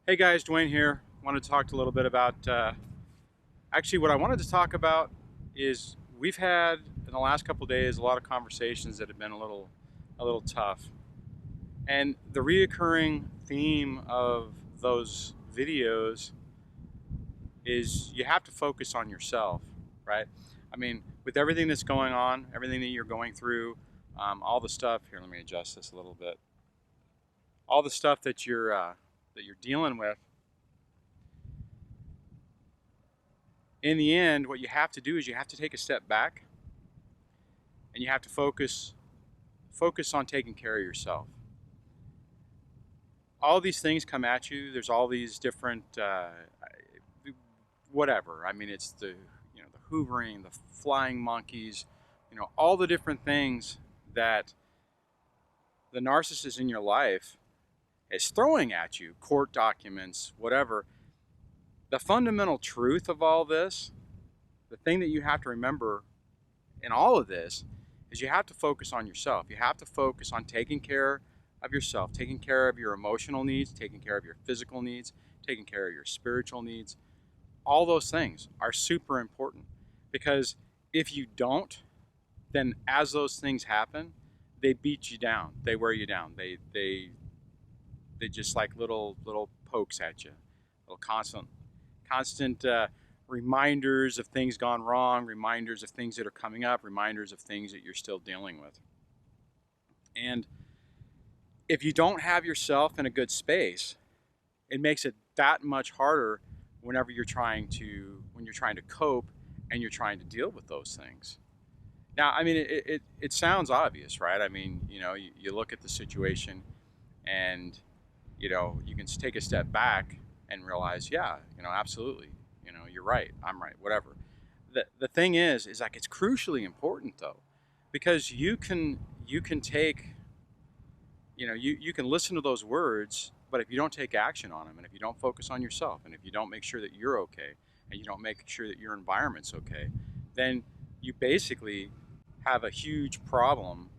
Hey guys, Dwayne here. Wanted to talk a little bit about, actually what I wanted to talk about is we've had in the last couple of days a lot of conversations that have been a little tough. And the reoccurring theme of those videos is you have to focus on yourself, right? I mean, with everything that's going on, everything that you're going through, all the stuff here, let me adjust this a little bit. All the stuff that you're dealing with, in the end, what you have to do is you have to take a step back and you have to focus on taking care of yourself. All these things come at you. There's all these different whatever. I mean, it's the hoovering, the flying monkeys, all the different things that the narcissist in your life is throwing at you, court documents, whatever. The fundamental truth of all this, the thing that you have to remember in all of this is you have to focus on yourself. You have to focus on taking care of yourself, taking care of your emotional needs, taking care of your physical needs, taking care of your spiritual needs. All those things are super important because if you don't, then as those things happen, they beat you down. They wear you down. They just like little pokes at you, little constant reminders of things gone wrong, reminders of things that are coming up, reminders of things that you're still dealing with. And if you don't have yourself in a good space, it makes it that much harder when you're trying to cope and you're trying to deal with those things. Now, I mean, it sounds obvious, right? I mean, you look at the situation and, you can take a step back and realize, yeah, absolutely, you're right, I'm right, whatever. The thing is like it's crucially important though, because you can take, you can listen to those words, but if you don't take action on them and if you don't focus on yourself and if you don't make sure that you're okay and you don't make sure that your environment's okay, then you basically have a huge problem,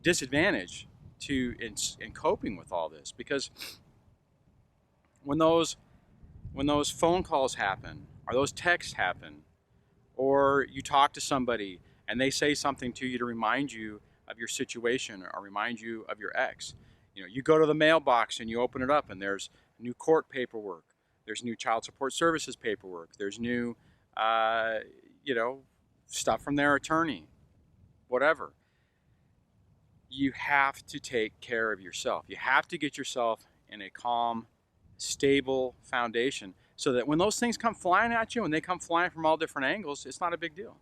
disadvantage in coping with all this. Because when those phone calls happen or those texts happen or you talk to somebody and they say something to you to remind you of your situation or remind you of your ex, you go to the mailbox and you open it up and there's new court paperwork, there's new child support services paperwork, there's new uh, you know stuff from their attorney, whatever. You have to take care of yourself. You have to get yourself in a calm, stable foundation so that when those things come flying at you and they come flying from all different angles, it's not a big deal.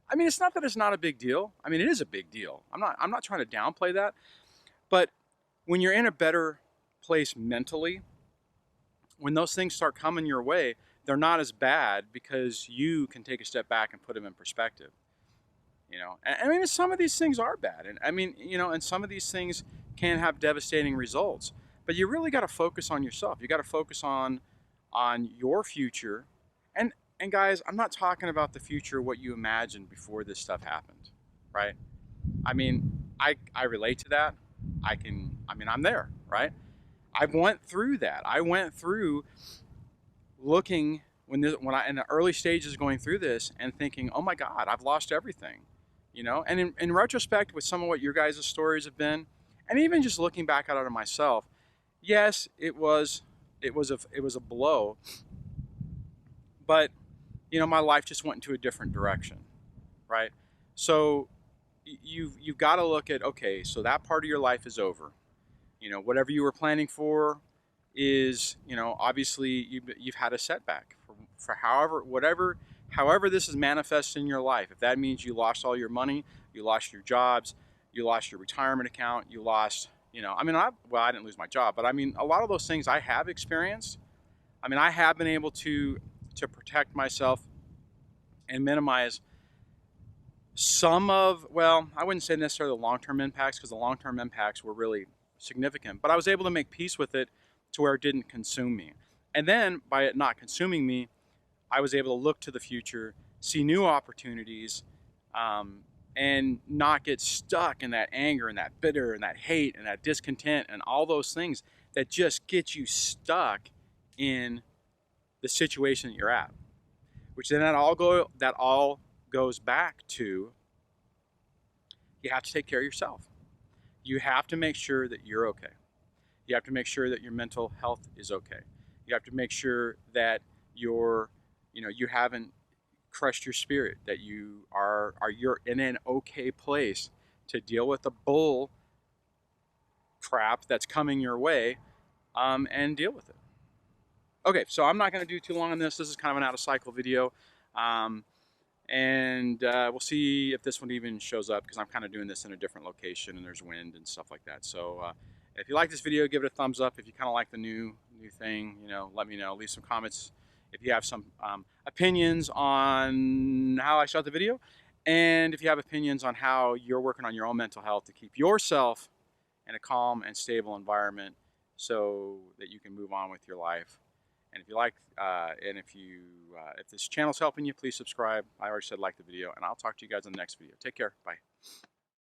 I mean, it's not that it's not a big deal. I mean, it is a big deal. I'm not trying to downplay that, but when you're in a better place mentally, when those things start coming your way, they're not as bad because you can take a step back and put them in perspective. And I mean, some of these things are bad, and I mean, and some of these things can have devastating results. But you really got to focus on yourself. You got to focus on your future, and guys, I'm not talking about the future what you imagined before this stuff happened, right? I mean, I relate to that. I mean, I'm there, right? I went through that. I went through looking when I in the early stages going through this and thinking, oh my God, I've lost everything, And in retrospect, with some of what your guys' stories have been, and even just looking back at it on myself, yes, it was a blow, but my life just went into a different direction, right? So you've got to look at, okay, so that part of your life is over. Whatever you were planning for is, obviously you've had a setback for however this is manifest in your life. If that means you lost all your money, you lost your jobs, you lost your retirement account, you lost, I mean, I didn't lose my job, but I mean, a lot of those things I have experienced. I mean, I have been able to protect myself and minimize some of, well, I wouldn't say necessarily the long-term impacts because the long-term impacts were really significant, but I was able to make peace with it to where it didn't consume me. And then by it not consuming me, I was able to look to the future, see new opportunities, and not get stuck in that anger and that bitter and that hate and that discontent and all those things that just get you stuck in the situation that you're at. Which then that all goes back to, you have to take care of yourself. You have to make sure that you're okay. You have to make sure that your mental health is okay. You have to make sure that you haven't crushed your spirit, that you're in an okay place to deal with the bull crap that's coming your way, and deal with it. Okay, so I'm not going to do too long on this. This is kind of an out of cycle video. Um, and we'll see if this one even shows up, because I'm kind of doing this in a different location and there's wind and stuff like that. So if you like this video, give it a thumbs up. If you kind of like the new thing, let me know. Leave some comments if you have some opinions on how I shot the video, and if you have opinions on how you're working on your own mental health to keep yourself in a calm and stable environment so that you can move on with your life. And if you like, if this channel's helping you, please subscribe. I already said like the video, and I'll talk to you guys in the next video. Take care. Bye.